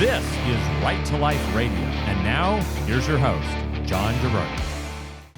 This is Right to Life Radio. And now, here's your host, John Girardi.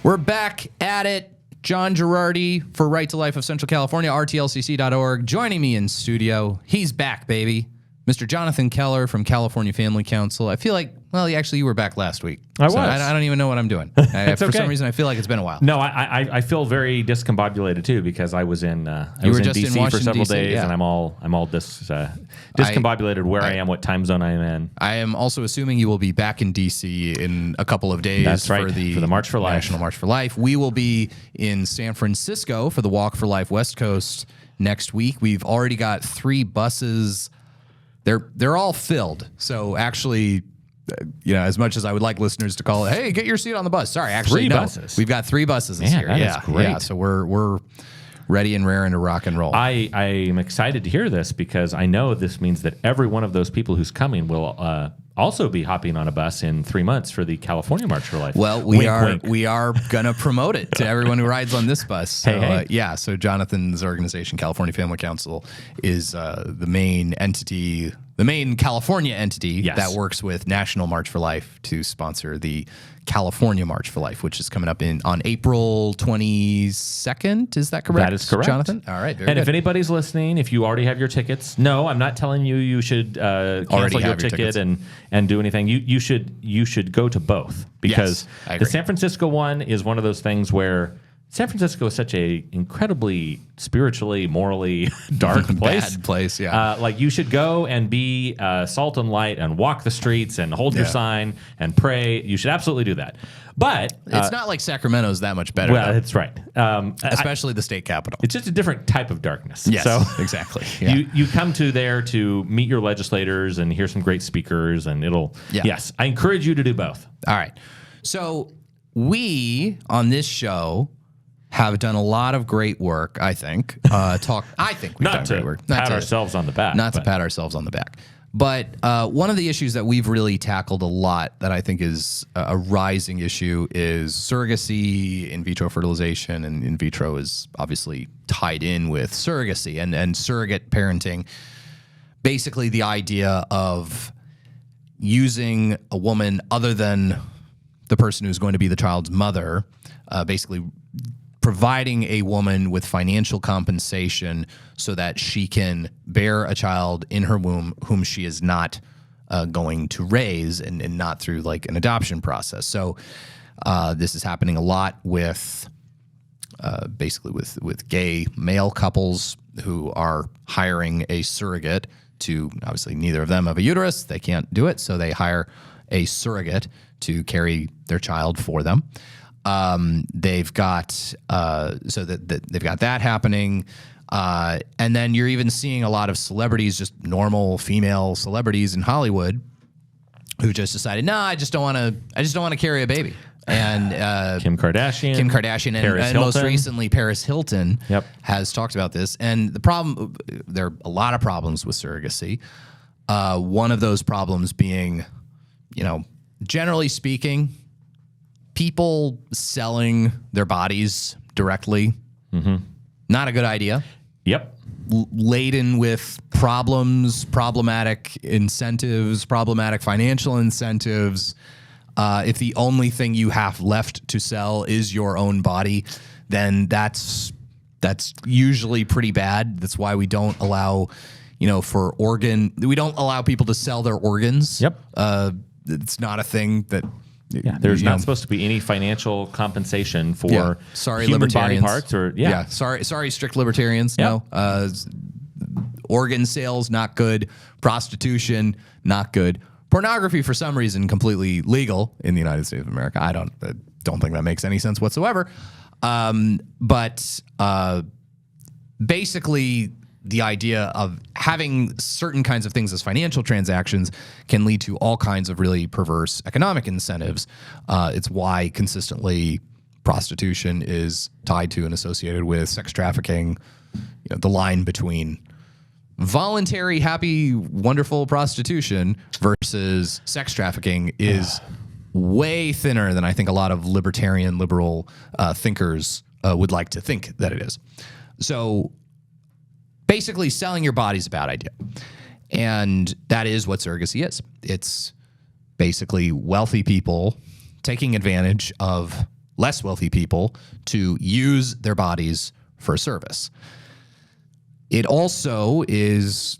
We're back at it. John Girardi for Right to Life of Central California, rtlcc.org. Joining me in studio, he's back, baby. Mr. Jonathan Keller from California Family Council. I feel like, well, actually, you were back last week. I was. I don't even know what I'm doing. For some reason, I feel like it's been a while. No, I feel very discombobulated too because I was in DC for several days, yeah. and I'm all discombobulated where I am, what time zone I am in. I am also assuming you will be back in DC in a couple of days. That's right, for the March for Life. National March for Life. We will be in San Francisco for the Walk for Life West Coast next week. We've already got 3 buses. They're all filled. So actually, as much as I would like listeners to call it, hey, get your seat on the bus. Sorry, actually, 3 no. buses. We've got 3 buses this year. That is great. Yeah, so we're ready and raring to rock and roll. I am excited to hear this because I know this means that every one of those people who's coming will also be hopping on a bus in 3 months for the California March for Life. Well, we are going to promote it to everyone who rides on this bus. So, hey. So Jonathan's organization, California Family Council, is the main entity, the main California entity that works with National March for Life to sponsor the California March for Life, which is coming up on April 22nd. Is that correct? That is correct. Jonathan? All right. Very and good. If anybody's listening, if you already have your tickets, no, I'm not telling you should cancel your ticket and do anything. You should go to both because the San Francisco one is one of those things where San Francisco is such a incredibly spiritually, morally dark place. Bad place, yeah. Like you should go and be salt and light and walk the streets and hold your sign and pray. You should absolutely do that. But it's not like Sacramento's that much better. Well, that's right. Especially the state capital. It's just a different type of darkness. Yes, so exactly. Yeah. You come to there to meet your legislators and hear some great speakers, and yes, I encourage you to do both. All right. So we, on this show, have done a lot of great work, I think. I think we've done great work. Not to pat ourselves on the back. Not to pat ourselves on the back. But one of the issues that we've really tackled a lot that I think is a rising issue is surrogacy, in vitro fertilization, and in vitro is obviously tied in with surrogacy and surrogate parenting. Basically, the idea of using a woman other than the person who's going to be the child's mother, basically providing a woman with financial compensation so that she can bear a child in her womb whom she is not going to raise and not through like an adoption process. So this is happening a lot with basically with gay male couples who are hiring a surrogate to, obviously neither of them have a uterus, they can't do it, so they hire a surrogate to carry their child for them. They've got they've got that happening, and then you're even seeing a lot of celebrities, just normal female celebrities in Hollywood, who just decided, no, I just don't want to carry a baby. And Kim Kardashian, and most recently Paris Hilton has talked about this. And the problem, there are a lot of problems with surrogacy. One of those problems being, generally speaking, people selling their bodies directly, not a good idea. Yep. Laden with problems, problematic incentives, problematic financial incentives. If the only thing you have left to sell is your own body, then that's usually pretty bad. That's why we don't allow, we don't allow people to sell their organs. Yep. It's not a thing that. Yeah, there's not supposed to be any financial compensation for human body parts, sorry, strict libertarians. No, organ sales not good, prostitution not good, pornography for some reason completely legal in the United States of America. I don't think that makes any sense whatsoever. But basically, the idea of having certain kinds of things as financial transactions can lead to all kinds of really perverse economic incentives. It's why consistently prostitution is tied to and associated with sex trafficking. The line between voluntary, happy, wonderful prostitution versus sex trafficking is way thinner than I think a lot of libertarian, liberal thinkers would like to think that it is. So basically, selling your body is a bad idea. And that is what surrogacy is. It's basically wealthy people taking advantage of less wealthy people to use their bodies for service. It also is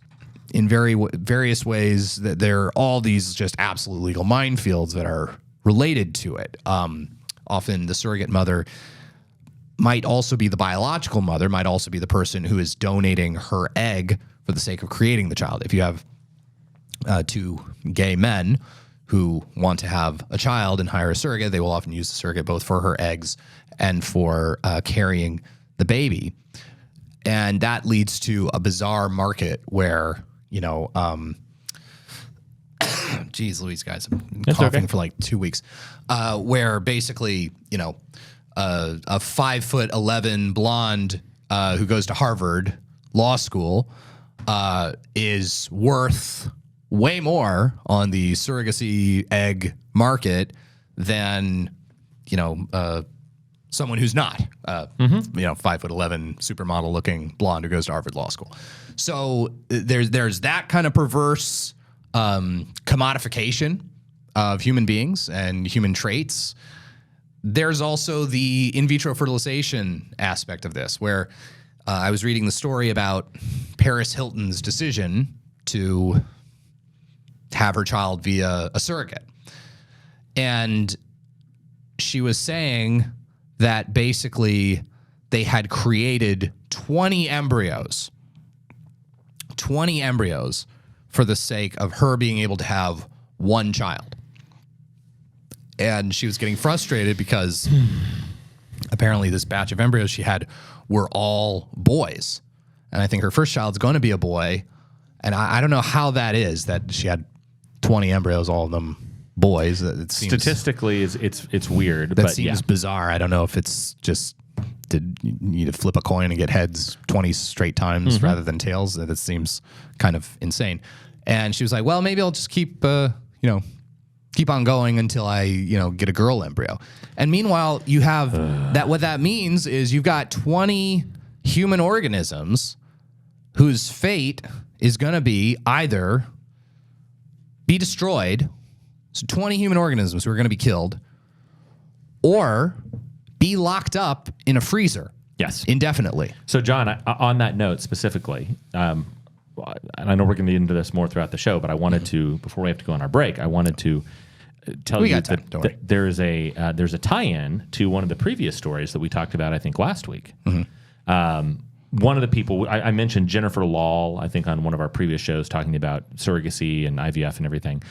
in various ways that there are all these just absolute legal minefields that are related to it. Often the surrogate mother might also be the biological mother, might also be the person who is donating her egg for the sake of creating the child. If you have two gay men who want to have a child and hire a surrogate, they will often use the surrogate both for her eggs and for carrying the baby. And that leads to a bizarre market where, geez Louise, guys, I'm coughing for like 2 weeks, where basically, a 5'11" blonde who goes to Harvard Law School is worth way more on the surrogacy egg market than someone who's not 5'11" supermodel looking blonde who goes to Harvard Law School. So there's that kind of perverse commodification of human beings and human traits. There's also the in vitro fertilization aspect of this, where I was reading the story about Paris Hilton's decision to have her child via a surrogate. And she was saying that basically they had created 20 embryos for the sake of her being able to have one child. And she was getting frustrated because apparently this batch of embryos she had were all boys. And I think her first child's going to be a boy. And I don't know how that is that she had 20 embryos, all of them boys. It seems, statistically, it's weird. That seems bizarre. I don't know if it's just did you need to flip a coin and get heads 20 straight times rather than tails. That seems kind of insane. And she was like, well, maybe I'll just keep on going until I, get a girl embryo. And meanwhile, you have that. What that means is you've got 20 human organisms whose fate is going to be either be destroyed. So 20 human organisms who are going to be killed, or be locked up in a freezer. Yes. Indefinitely. So, John, on that note specifically, and I know we're going to get into this more throughout the show, but I wanted to, before we have to go on our break, I wanted to tell you that there's a tie-in to one of the previous stories that we talked about, I think, last week. One of the people, I mentioned Jennifer Lahl, I think, on one of our previous shows talking about surrogacy and IVF and everything.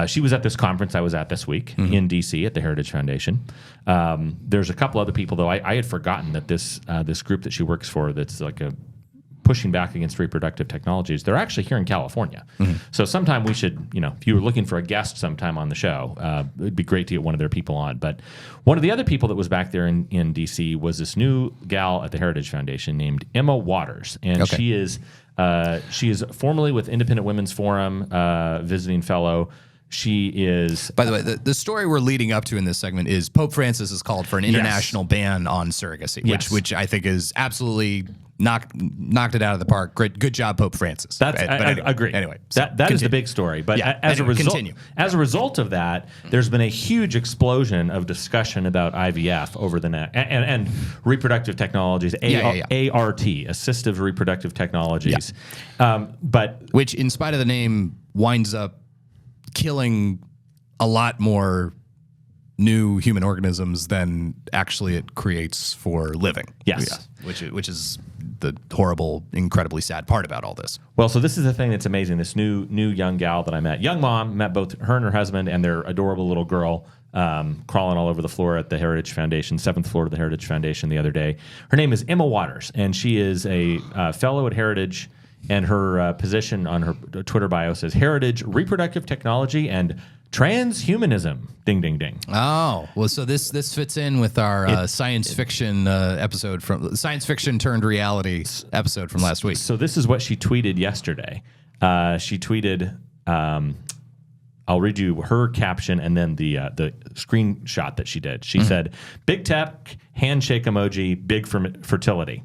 She was at this conference I was at this week in D.C. at the Heritage Foundation. There's a couple other people, though. I had forgotten that this group that she works for that's like a pushing back against reproductive technologies, they're actually here in California. So sometime we should, if you were looking for a guest sometime on the show, it'd be great to get one of their people on. But one of the other people that was back there in D.C. was this new gal at the Heritage Foundation named Emma Waters. And she is formerly with Independent Women's Forum, visiting fellow. She is... By the way, the story we're leading up to in this segment is Pope Francis has called for an international ban on surrogacy, which I think is absolutely... knocked it out of the park. Good job, Pope Francis. I agree. Anyway, that is the big story. But as a result of that, there's been a huge explosion of discussion about IVF over the net and reproductive technologies, ART, assistive reproductive technologies. But which, in spite of the name, winds up killing a lot more new human organisms than actually it creates for living. Yes. Which is the horrible, incredibly sad part about all this. Well, so this is the thing that's amazing. This new young gal that I met, young mom, met both her and her husband and their adorable little girl crawling all over the floor at the Heritage Foundation, 7th floor of the Heritage Foundation the other day. Her name is Emma Waters, and she is a fellow at Heritage, and her position on her Twitter bio says Heritage, Reproductive Technology, and Transhumanism. Ding, ding, ding. Oh, well, so this fits in with our science fiction episode from science fiction turned reality episode from last week. So this is what she tweeted yesterday. She tweeted, I'll read you her caption and then the screenshot that she did. She said, "Big tech, handshake emoji, big fertility.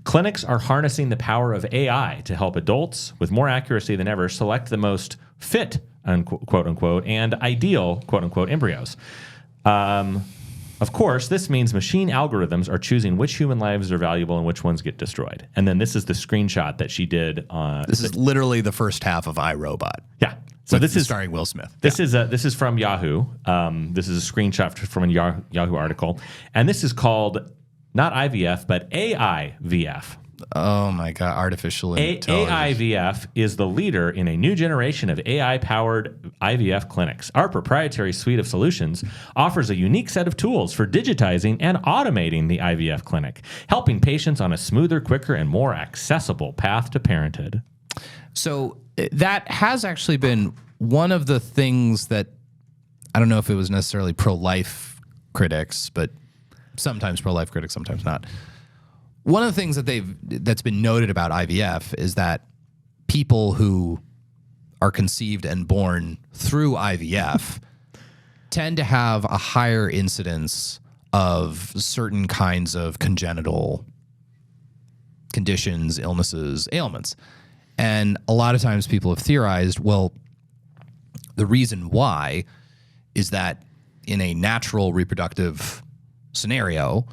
Clinics are harnessing the power of AI to help adults with more accuracy than ever select the most fit, quote unquote, and ideal, quote unquote, embryos. Of course, this means machine algorithms are choosing which human lives are valuable and which ones get destroyed." And then this is the screenshot that she did. This is literally the first half of iRobot. Yeah. So this is starring Will Smith. This is from Yahoo. This is a screenshot from a Yahoo article, and this is called not IVF but AIVF. Oh my God! Artificial intelligence. AIVF is the leader in a new generation of AI-powered IVF clinics. Our proprietary suite of solutions offers a unique set of tools for digitizing and automating the IVF clinic, helping patients on a smoother, quicker, and more accessible path to parenthood. So that has actually been one of the things that, I don't know if it was necessarily pro-life critics, but sometimes pro-life critics, sometimes not. One of the things that's been noted about IVF is that people who are conceived and born through IVF tend to have a higher incidence of certain kinds of congenital conditions, illnesses, ailments. And a lot of times people have theorized, well, the reason why is that in a natural reproductive scenario,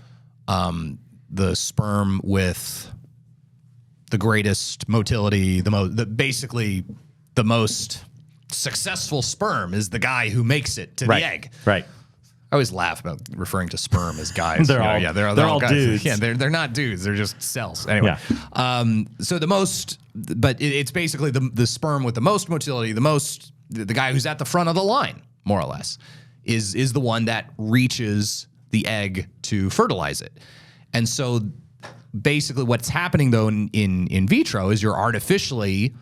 the sperm with the greatest motility, basically the most successful sperm is the guy who makes it to the egg. Right. I always laugh about referring to sperm as guys. They're all guys. dudes. Yeah, they're not dudes. They're just cells. Anyway, so the most, but it's basically the sperm with the most motility, the guy who's at the front of the line, more or less, is the one that reaches the egg to fertilize it. And so basically what's happening though in vitro is you're artificially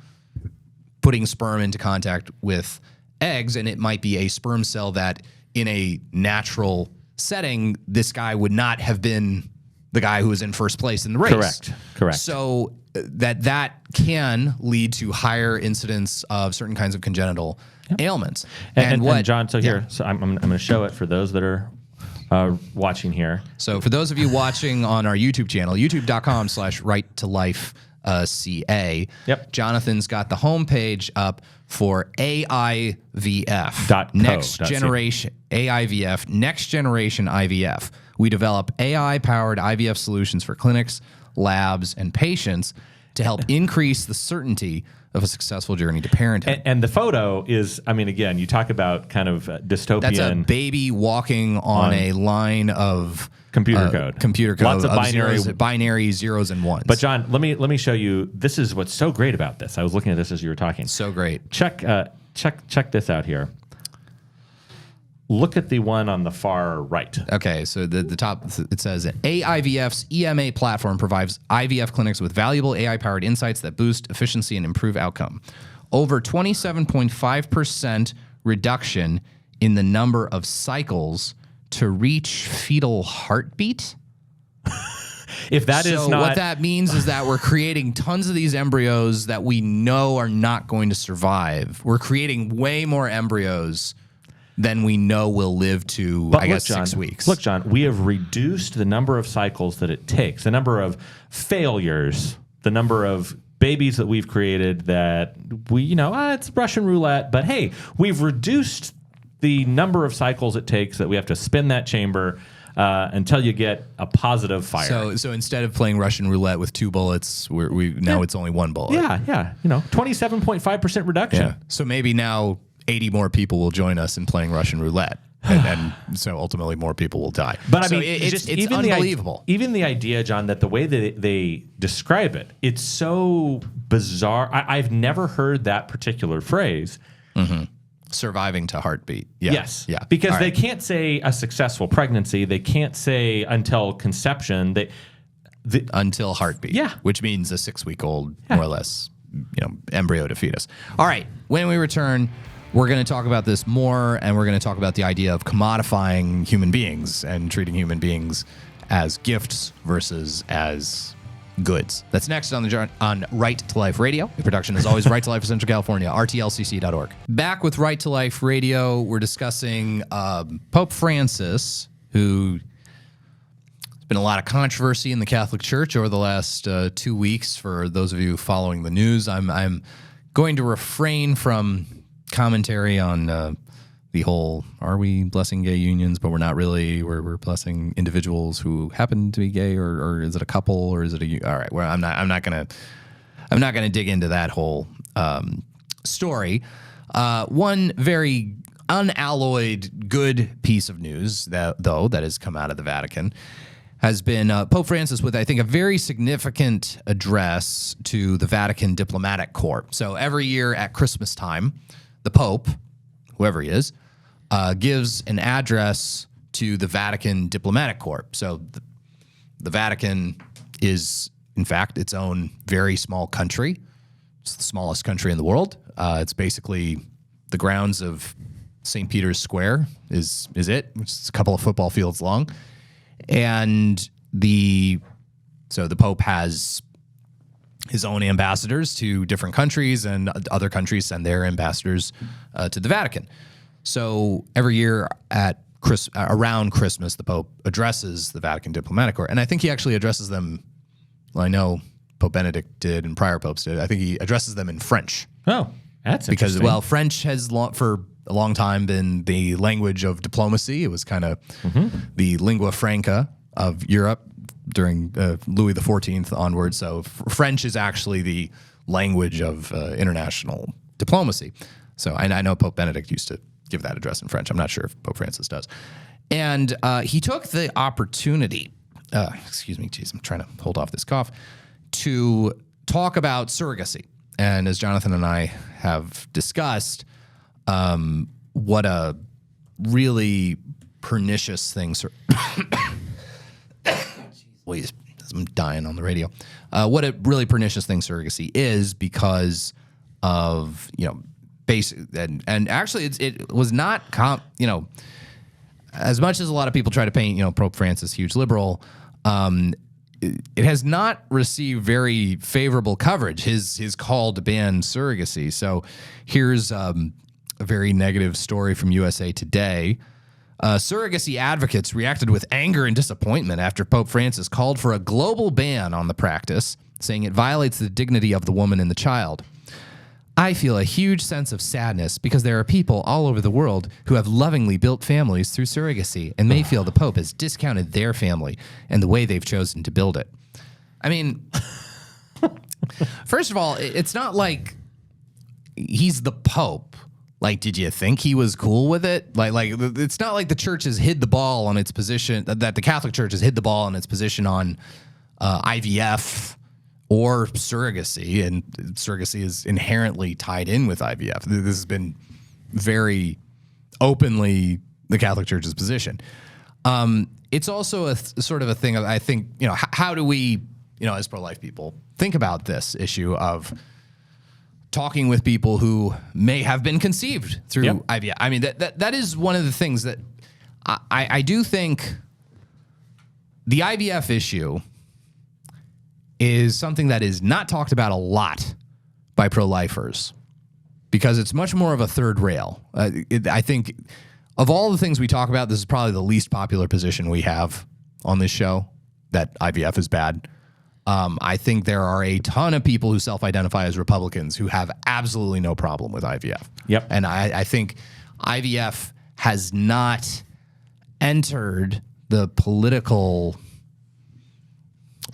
putting sperm into contact with eggs, and it might be a sperm cell that in a natural setting, this guy would not have been the guy who was in first place in the race. Correct. So that can lead to higher incidence of certain kinds of congenital ailments. And John, so here, so I'm going to show it for those that are watching here. So for those of you watching on our YouTube channel, youtube.com/right-to-life-CA, Jonathan's got the homepage up for AIVF, next generation IVF. We develop AI-powered IVF solutions for clinics, labs, and patients to help increase the certainty of a successful journey to parenthood. And the photo is, I mean, again, you talk about kind of dystopian. That's a baby walking on a line of computer code. Lots of binary zeros and ones. But John, let me show you. This is what's so great about this. I was looking at this as you were talking. So great. Check this out here. Look at the one on the far right. Okay, so the top, it says, AIVF's EMA platform provides IVF clinics with valuable AI-powered insights that boost efficiency and improve outcome. Over 27.5% reduction in the number of cycles to reach fetal heartbeat. If that is not... what that means is that we're creating tons of these embryos that we know are not going to survive. We're creating way more embryos than we know will live to, I guess, 6 weeks. Look, John, we have reduced the number of cycles that it takes, the number of failures, the number of babies that we've created that we, it's Russian roulette, but hey, we've reduced the number of cycles it takes that we have to spin that chamber until you get a positive fire. So instead of playing Russian roulette with 2 bullets, it's only 1 bullet. Yeah. 27.5% reduction. Yeah. So maybe now 80 more people will join us in playing Russian roulette, and so ultimately more people will die. But I mean, it's unbelievable. Even the idea, John, that the way that they describe it, it's so bizarre. I've never heard that particular phrase. Mm-hmm. Surviving to heartbeat. Yeah. Yes. Yeah. Because they can't say a successful pregnancy. They can't say until conception. Until heartbeat. Yeah. Which means a 6-week-old, more or less, embryo to fetus. All right. When we return, we're going to talk about this more, and we're going to talk about the idea of commodifying human beings and treating human beings as gifts versus as goods. That's next on Right to Life Radio. The production is always Right to Life for Central California, rtlcc.org. Back with Right to Life Radio, we're discussing Pope Francis, who there's been a lot of controversy in the Catholic Church over the last 2 weeks. For those of you following the news, I'm going to refrain from commentary on the whole, are we blessing gay unions, but we're not really, we're blessing individuals who happen to be gay, or is it a couple, or is it all right, well, I'm not gonna dig into that whole story. One very unalloyed good piece of news that has come out of the Vatican has been Pope Francis with, I think, a very significant address to the Vatican Diplomatic Corps. So every year at Christmas time, the Pope, whoever he is, gives an address to the Vatican Diplomatic Corps. So the Vatican is, in fact, its own very small country. It's the smallest country in the world. It's basically the grounds of St. Peter's Square is it, which is a couple of football fields long. And so the Pope has his own ambassadors to different countries, and other countries send their ambassadors to the Vatican. So every year around Christmas, the Pope addresses the Vatican Diplomatic Corps. And I think he actually addresses them, well, I know Pope Benedict did and prior popes did. I think he addresses them in French. Oh, that's because, interesting. well, French has for a long time been the language of diplomacy. It was kind of the lingua franca of Europe during Louis XIV onward. So French is actually the language of international diplomacy. So I know Pope Benedict used to give that address in French. I'm not sure if Pope Francis does. And he took the opportunity, excuse me, geez, I'm trying to hold off this cough, to talk about surrogacy. And as Jonathan and I have discussed, what a really pernicious thing. Please, I'm dying on the radio. What a really pernicious thing surrogacy is, because of, basic, and actually it was not as much as a lot of people try to paint Pope Francis huge liberal, it has not received very favorable coverage, his call to ban surrogacy. So here's a very negative story from USA Today. Surrogacy advocates reacted with anger and disappointment after Pope Francis called for a global ban on the practice, saying it violates the dignity of the woman and the child. I feel a huge sense of sadness because there are people all over the world who have lovingly built families through surrogacy and may feel the Pope has discounted their family and the way they've chosen to build it. I mean, first of all, it's not like he's the Pope. Like, did you think he was cool with it? Like it's not like the church has hid the ball on its position, that the Catholic Church has hid the ball on its position on IVF or surrogacy, and surrogacy is inherently tied in with IVF. This has been very openly the Catholic Church's position. It's also a sort of a thing of, I think, how do we, as pro-life people, think about this issue of talking with people who may have been conceived through IVF. I mean, that is one of the things that I do think the IVF issue is something that is not talked about a lot by pro-lifers, because it's much more of a third rail. I think of all the things we talk about, this is probably the least popular position we have on this show, that IVF is bad. I think there are a ton of people who self-identify as Republicans who have absolutely no problem with IVF. Yep. And I think IVF has not entered the political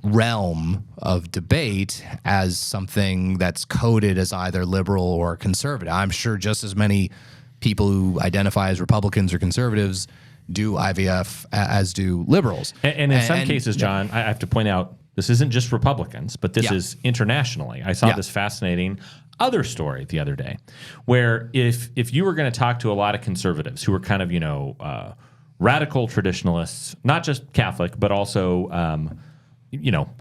realm of debate as something that's coded as either liberal or conservative. I'm sure just as many people who identify as Republicans or conservatives do IVF as do liberals. And in some cases, John, I have to point out, this isn't just Republicans, but this is internationally. I saw this fascinating other story the other day, where if you were going to talk to a lot of conservatives who are kind of, radical traditionalists, not just Catholic, but also, kind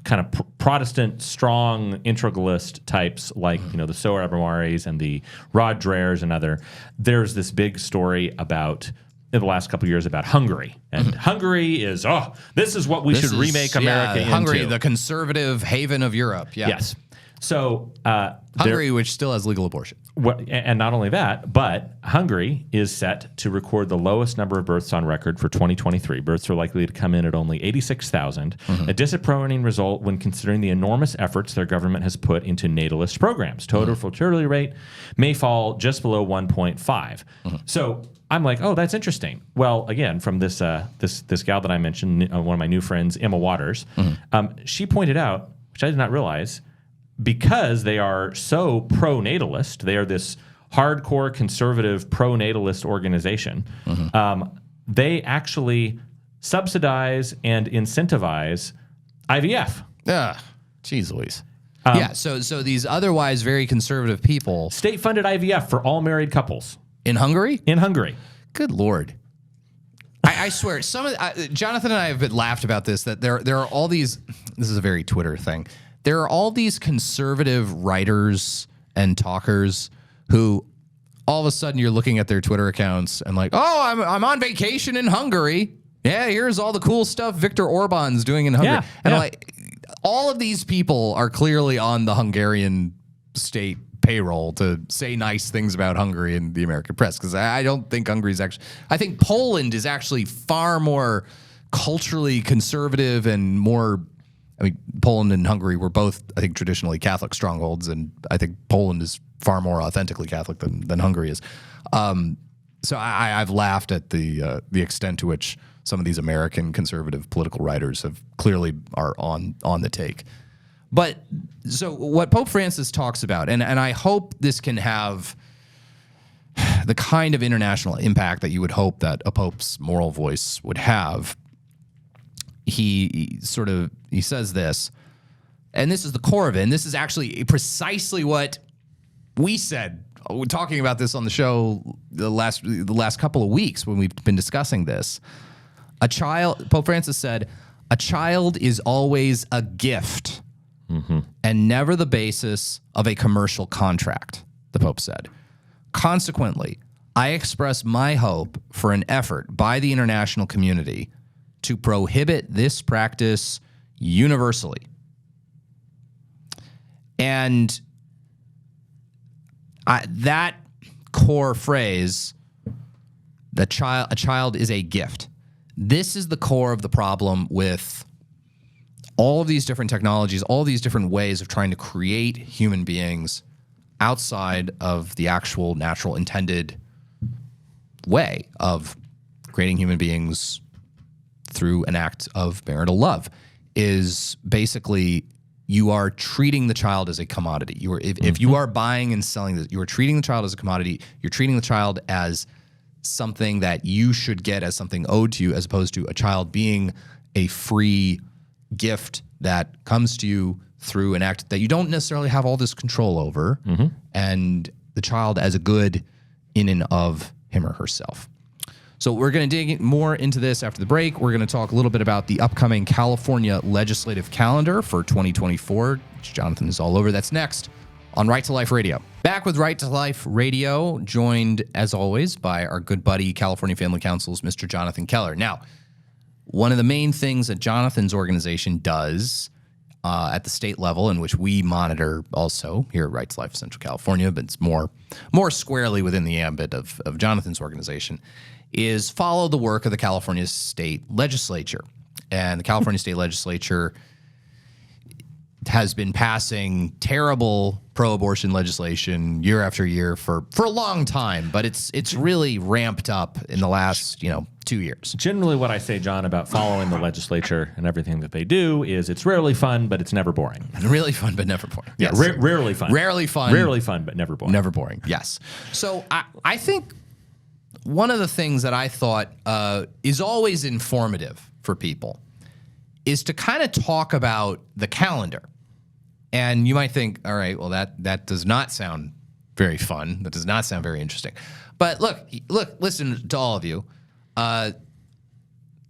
of Protestant, strong integralist types like, the Sohar Abrawaris and the Rod Dreyers and there's this big story about in the last couple of years about Hungary. And Hungary is, this is what we should remake America into. Hungary, the conservative haven of Europe. Yeah. Yes. So Hungary, which still has legal abortion. And not only that, but Hungary is set to record the lowest number of births on record for 2023. Births are likely to come in at only 86,000, a disappointing result when considering the enormous efforts their government has put into natalist programs. Total fertility rate may fall just below 1.5. So I'm like, oh, that's interesting. Well, again, from this this gal that I mentioned, one of my new friends, Emma Waters, she pointed out, which I did not realize, because they are so pro-natalist, they are this hardcore conservative pro-natalist organization, they actually subsidize and incentivize IVF. Jeez Louise. So these otherwise very conservative people... State-funded IVF for all married couples. In Hungary? In Hungary. Good Lord. I swear, Jonathan and I have been laughed about this, that there are all these... This is a very Twitter thing. There are all these conservative writers and talkers who all of a sudden you're looking at their Twitter accounts and like, I'm on vacation in Hungary. Yeah, here's all the cool stuff Viktor Orban's doing in Hungary. And like, all of these people are clearly on the Hungarian state payroll to say nice things about Hungary in the American press, because I don't think Hungary's actually... I think Poland is actually far more culturally conservative and more... I mean, Poland and Hungary were both, I think, traditionally Catholic strongholds, and I think Poland is far more authentically Catholic than Hungary is. So I've laughed at the extent to which some of these American conservative political writers have clearly are on the take. But so what Pope Francis talks about, and I hope this can have the kind of international impact that you would hope that a pope's moral voice would have. He says this, and this is the core of it, and this is actually precisely what we said. We're talking about this on the show the last couple of weeks when we've been discussing this. Pope Francis said, a child is always a gift and never the basis of a commercial contract, the Pope said. Consequently, I express my hope for an effort by the international community to prohibit this practice universally. And that core phrase, a child is a gift. This is the core of the problem with all of these different technologies, all these different ways of trying to create human beings outside of the actual natural intended way of creating human beings through an act of marital love, is basically you are treating the child as a commodity. If you are buying and selling this, you are treating the child as a commodity. You're treating the child as something that you should get, as something owed to you, as opposed to a child being a free gift that comes to you through an act that you don't necessarily have all this control over, and the child as a good in and of him or herself. So we're going to dig more into this after the break. We're going to talk a little bit about the upcoming California legislative calendar for 2024, which Jonathan is all over. That's next on Right to Life Radio. Back with Right to Life Radio, joined, as always, by our good buddy, California Family Council's Mr. Jonathan Keller. Now, one of the main things that Jonathan's organization does at the state level, in which we monitor also here at Right to Life Central California, but it's more squarely within the ambit of Jonathan's organization, is follow the work of the California State Legislature. And the California State Legislature has been passing terrible pro-abortion legislation year after year for a long time, but it's really ramped up in the last 2 years. Generally, what I say, John, about following the legislature and everything that they do is it's rarely fun, but it's never boring. Really fun, but never boring. Yeah, yes. Rarely fun. Rarely fun. Rarely fun, but never boring. Never boring, yes. So I think one of the things that I thought is always informative for people is to kind of talk about the calendar. And you might think, all right, well, that does not sound very fun. That does not sound very interesting. But look, listen to all of you.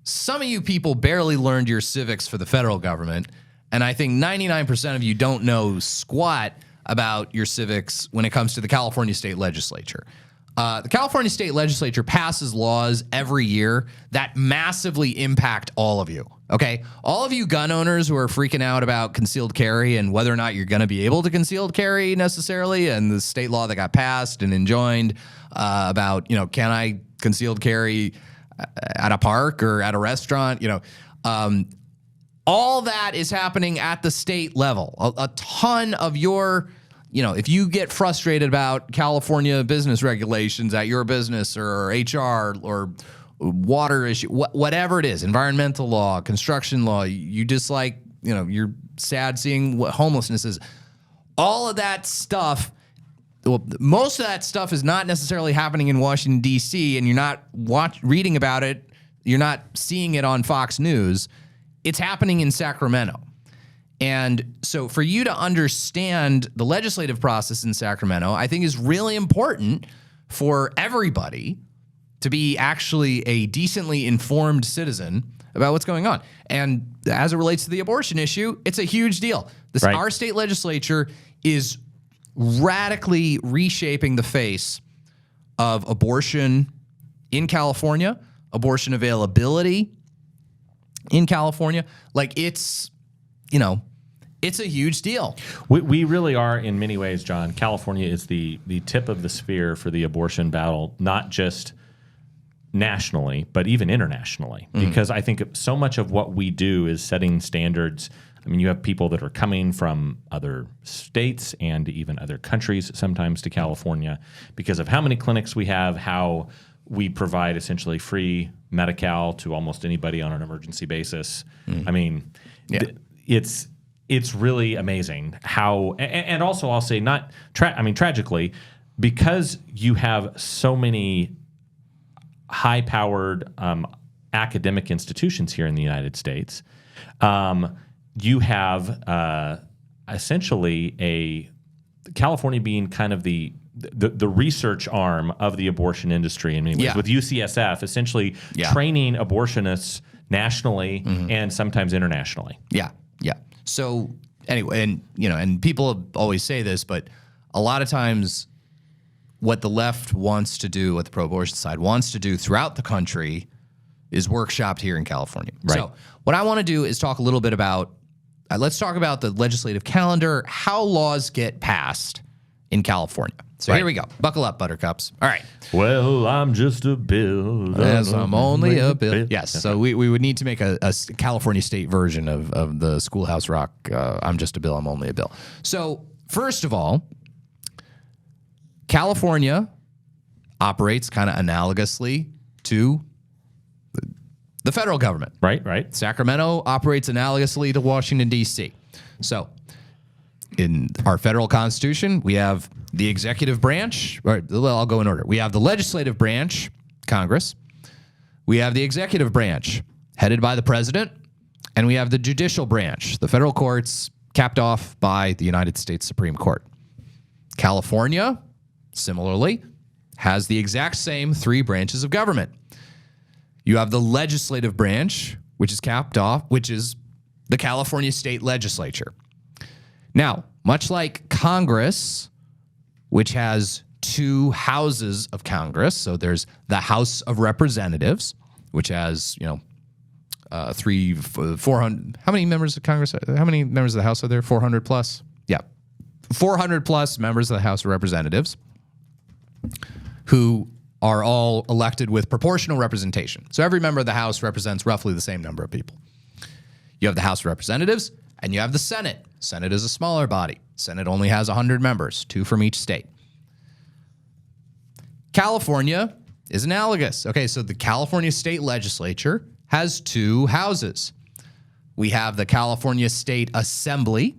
Some of you people barely learned your civics for the federal government, and I think 99% of you don't know squat about your civics when it comes to the California State Legislature. The California state legislature passes laws every year that massively impact all of you. Okay, all of you gun owners who are freaking out about concealed carry and whether or not you're going to be able to concealed carry necessarily, and the state law that got passed and enjoined about, can I concealed carry at a park or at a restaurant? All that is happening at the state level. A ton of your, if you get frustrated about California business regulations at your business or HR or water issue, whatever it is, environmental law, construction law, you dislike, you're sad seeing what homelessness is. All of that stuff, well, most of that stuff is not necessarily happening in Washington, D.C., and you're not reading about it. You're not seeing it on Fox News. It's happening in Sacramento. And so for you to understand the legislative process in Sacramento, I think is really important for everybody to be actually a decently informed citizen about what's going on. And as it relates to the abortion issue, it's a huge deal. Our state legislature is radically reshaping the face of abortion in California, abortion availability in California. Like it's a huge deal. We really are, in many ways, John. California is the tip of the spear for the abortion battle, not just nationally, but even internationally. Because I think so much of what we do is setting standards. I mean, you have people that are coming from other states and even other countries sometimes to California because of how many clinics we have, how we provide essentially free Medi-Cal to almost anybody on an emergency basis. I mean, it's really amazing how, and also I'll say tragically, because you have so many high-powered academic institutions here in the United States, you have essentially California being kind of the research arm of the abortion industry in many ways, with UCSF essentially training abortionists nationally and sometimes internationally. Yeah. So anyway, and people always say this, but a lot of times what the left wants to do, what the pro-abortion side wants to do throughout the country is workshopped here in California. Right. So what I want to do is talk a little bit about, let's talk about the legislative calendar, how laws get passed in California. So here we go. Buckle up, buttercups. All right. Well, I'm just a bill. Yes, I'm only a bill. Yes. So we would need to make a California state version of the Schoolhouse Rock, I'm just a bill, I'm only a bill. So first of all, California operates kind of analogously to the federal government. Right. Sacramento operates analogously to Washington, D.C. So in our federal constitution, we have the executive branch. Well, I'll go in order. We have the legislative branch, Congress. We have the executive branch, headed by the president. And we have the judicial branch, the federal courts, capped off by the United States Supreme Court. California, similarly, has the exact same three branches of government. You have the legislative branch, which is capped off, which is the California state legislature. Now, much like Congress, which has two houses of Congress, so there's the House of Representatives, which has, 400. How many members of Congress? How many members of the House are there? 400 plus? Yeah. 400 plus members of the House of Representatives who are all elected with proportional representation. So every member of the House represents roughly the same number of people. You have the House of Representatives and you have the Senate. Senate is a smaller body. Senate only has 100 members, 2 from each state. California is analogous. Okay, so the California state legislature has 2 houses. We have the California State Assembly,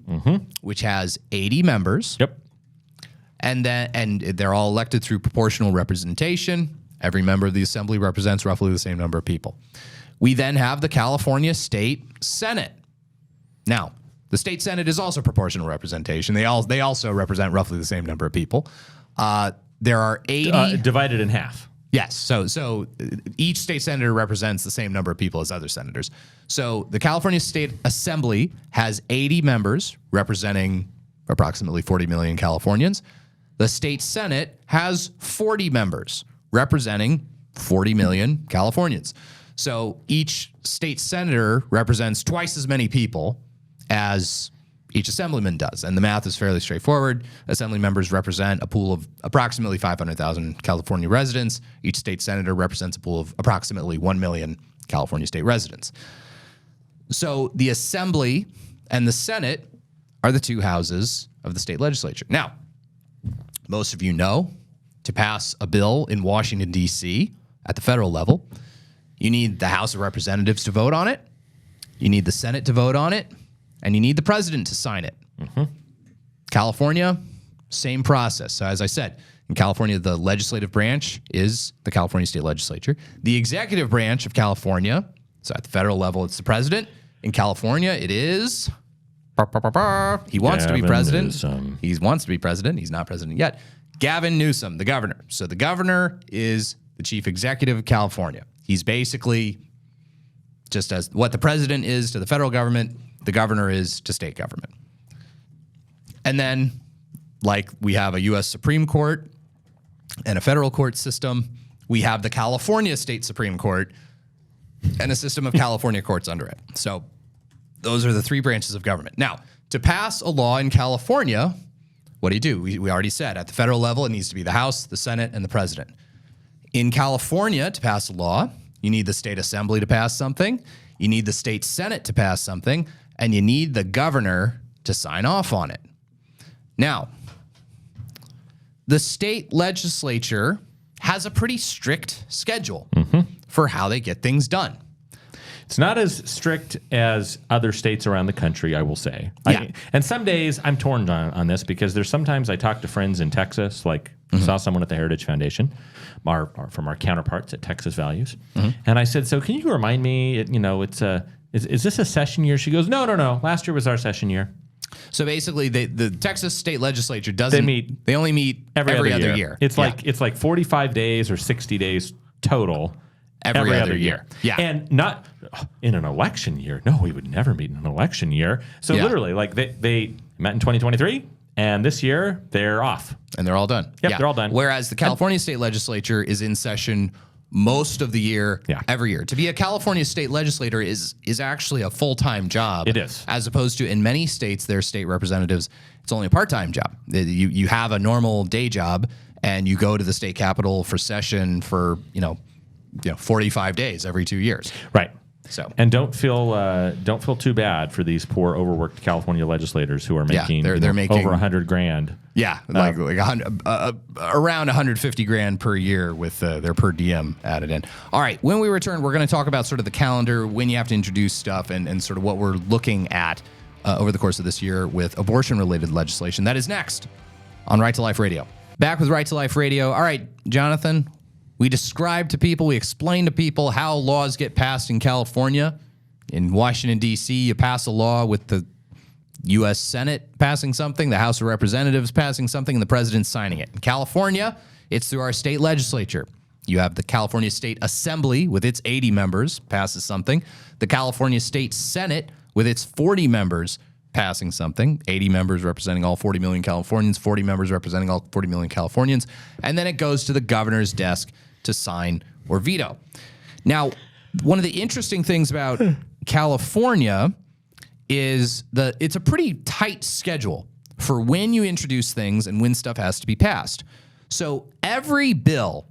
which has 80 members. Yep. And they're all elected through proportional representation. Every member of the assembly represents roughly the same number of people. We then have the California State Senate. Now, the state Senate is also proportional representation. They also represent roughly the same number of people. There are 80 divided in half. Yes. So each state senator represents the same number of people as other senators. So the California State Assembly has 80 members representing approximately 40 million Californians. The state Senate has 40 members representing 40 million Californians. So each state senator represents twice as many people as each assemblyman does. And the math is fairly straightforward. Assembly members represent a pool of approximately 500,000 California residents. Each state senator represents a pool of approximately 1 million California state residents. So the Assembly and the Senate are the two houses of the state legislature. Now, most of you know, to pass a bill in Washington, D.C. at the federal level, you need the House of Representatives to vote on it, you need the Senate to vote on it, and you need the president to sign it. California, same process. So as I said, in California, the legislative branch is the California state legislature. The executive branch of California, so at the federal level, it's the president. In California, it is... He wants to be president. Newsom. He wants to be president. He's not president yet. Gavin Newsom, the governor. So the governor is the chief executive of California. He's basically just as what the president is to the federal government, the governor is to state government. And then, like we have a U.S. Supreme Court and a federal court system, we have the California State Supreme Court and a system of California courts under it. So those are the three branches of government. Now, to pass a law in California, what do? We already said at the federal level, it needs to be the House, the Senate, and the president. In California, to pass a law, you need the state assembly to pass something, you need the state Senate to pass something, and you need the governor to sign off on it. Now, the state legislature has a pretty strict schedule for how they get things done. It's not as strict as other states around the country, I will say. Yeah. And some days I'm torn on this because there's sometimes I talk to friends in Texas, like saw someone at the Heritage Foundation, from our counterparts at Texas Values, and I said, "So can you remind me? Is this a session year?" She goes, "No. Last year was our session year." So basically, the Texas state legislature doesn't meet. They only meet every other year. It's like 45 days or 60 days total. Every other year. Yeah. And not in an election year. No, we would never meet in an election year. So literally, like they met in 2023, and this year they're off. And they're all done. Yep, they're all done. Whereas the California state legislature is in session most of the year, every year. To be a California state legislator is actually a full-time job. It is. As opposed to in many states, their state representatives, it's only a part-time job. You have a normal day job, and you go to the state capitol for session for, 45 days every 2 years. Right. So and don't feel too bad for these poor overworked California legislators who are making they're making over $100,000. Yeah, like around $150,000 per year with their per diem added in. All right, when we return, we're going to talk about sort of the calendar, when you have to introduce stuff, and sort of what we're looking at over the course of this year with abortion-related legislation. That is next on Right to Life Radio. Back with Right to Life Radio. All right, Jonathan. We describe to people, we explain to people how laws get passed in California. In Washington, D.C., you pass a law with the U.S. Senate passing something, the House of Representatives passing something, and the president signing it. In California, it's through our state legislature. You have the California State Assembly with its 80 members passes something. The California State Senate with its 40 members passing something. 80 members representing all 40 million Californians, 40 members representing all 40 million Californians. And then it goes to the governor's desk to sign or veto. Now, one of the interesting things about California is it's a pretty tight schedule for when you introduce things and when stuff has to be passed. So every bill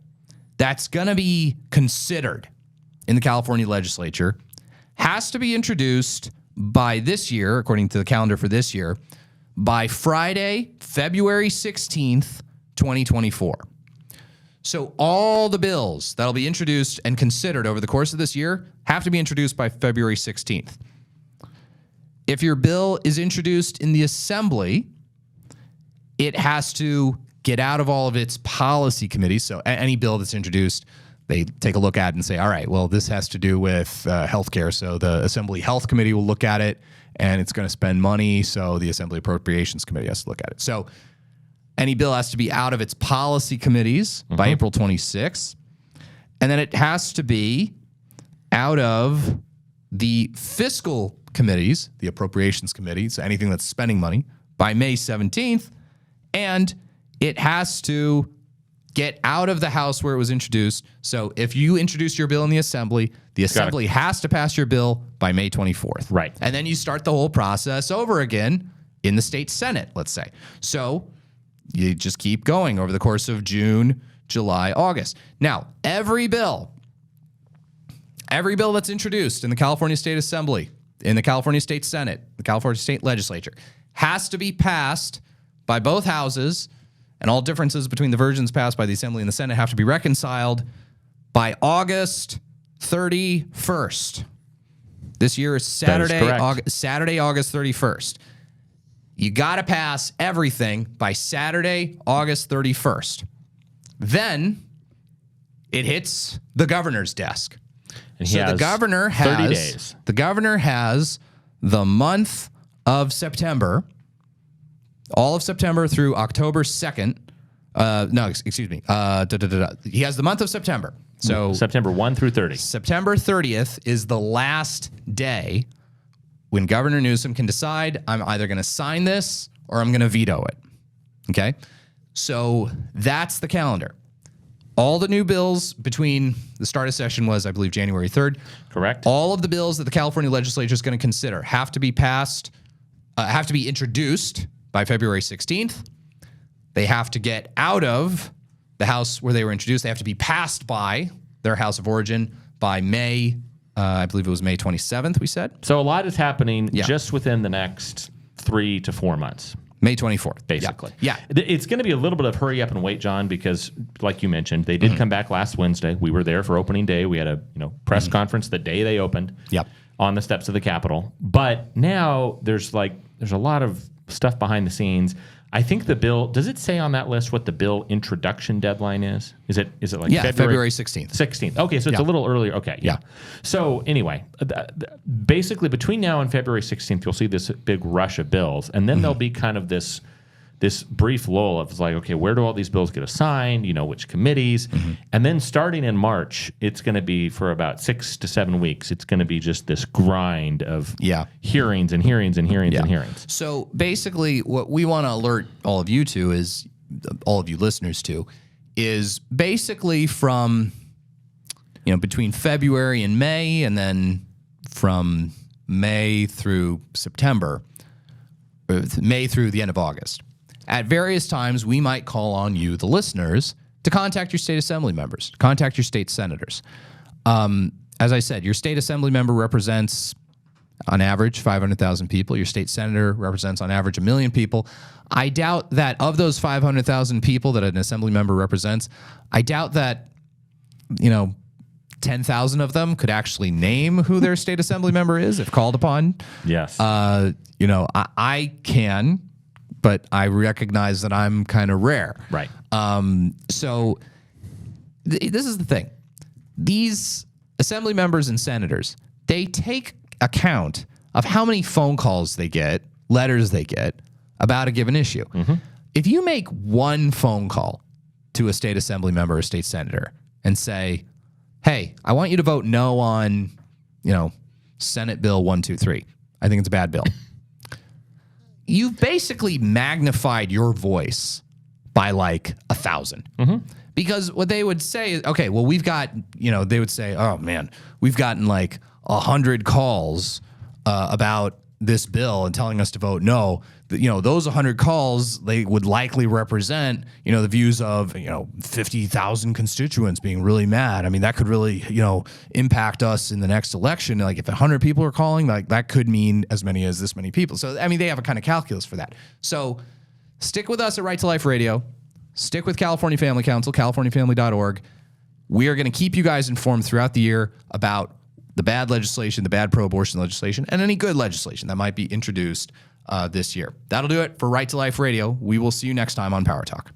that's going to be considered in the California legislature has to be introduced by this year, according to the calendar for this year, by Friday, February 16th, 2024. So all the bills that'll be introduced and considered over the course of this year have to be introduced by February 16th. If your bill is introduced in the Assembly, it has to get out of all of its policy committees. So any bill that's introduced, they take a look at it and say, all right, well, this has to do with healthcare. So the Assembly Health Committee will look at it, and it's going to spend money. So the Assembly Appropriations Committee has to look at it. So any bill has to be out of its policy committees by April 26th. And then it has to be out of the fiscal committees, the appropriations committee, so anything that's spending money, by May 17th. And it has to get out of the House where it was introduced. So if you introduce your bill in the Assembly has to pass your bill by May 24th. Right. And then you start the whole process over again in the state Senate, let's say. So you just keep going over the course of June, July, August. Now, every bill that's introduced in the California State Assembly, in the California State Senate, the California State Legislature, has to be passed by both houses, and all differences between the versions passed by the Assembly and the Senate have to be reconciled by August 31st. This year is Saturday, August 31st. You got to pass everything by Saturday, August 31st. Then it hits the governor's desk. And so the governor has 30 days. The governor has the month of September, all of September through October 2nd. He has the month of September. So September 1 through 30. September 30th is the last day when Governor Newsom can decide, I'm either going to sign this or I'm going to veto it. Okay? So that's the calendar. All the new bills between the start of session was, I believe, January 3rd. Correct. All of the bills that the California legislature is going to consider have to be passed, have to be introduced by February 16th. They have to get out of the House where they were introduced. They have to be passed by their House of origin by May, I believe it was May 27th, we said. So a lot is happening just within the next 3 to 4 months. May 24th. Basically. Yeah. It's going to be a little bit of hurry up and wait, John, because like you mentioned, they did come back last Wednesday. We were there for opening day. We had a press conference the day they opened on the steps of the Capitol. But now there's a lot of stuff behind the scenes. I think the bill, does it say on that list what the bill introduction deadline is? Is it like February 16th? 16th. Okay, so it's a little earlier. Okay, yeah. So anyway, basically between now and February 16th, you'll see this big rush of bills, and then there'll be kind of this brief lull of like, okay, where do all these bills get assigned? Which committees? And then starting in March, it's going to be for about 6 to 7 weeks. It's going to be just this grind of hearings and hearings and hearings and hearings. So basically, what we want to alert all of you to is, all of you listeners to, is basically from between February and May, and then from May through September, or May through the end of August. At various times, we might call on you, the listeners, to contact your state assembly members, contact your state senators. As I said, your state assembly member represents, on average, 500,000 people. Your state senator represents, on average, 1 million people. I doubt that of those 500,000 people that an assembly member represents, I doubt that, 10,000 of them could actually name who their state assembly member is if called upon. Yes. I can, but I recognize that I'm kind of rare. Right. So this is the thing. These assembly members and senators, they take account of how many phone calls they get, letters they get about a given issue. If you make one phone call to a state assembly member or state senator and say, hey, I want you to vote no on, Senate Bill 123. I think it's a bad bill. You've basically magnified your voice by like 1,000. Because what they would say is, okay, well, we've got, they would say, oh man, we've gotten like 100 calls about this bill and telling us to vote no. Those 100 calls, they would likely represent, the views of, 50,000 constituents being really mad. I mean, that could really, impact us in the next election. Like if 100 people are calling, like that could mean as many as this many people. So, I mean, they have a kind of calculus for that. So stick with us at Right to Life Radio. Stick with California Family Council, californiafamily.org. We are going to keep you guys informed throughout the year about the bad legislation, the bad pro-abortion legislation, and any good legislation that might be introduced this year. That'll do it for Right to Life Radio. We will see you next time on Power Talk.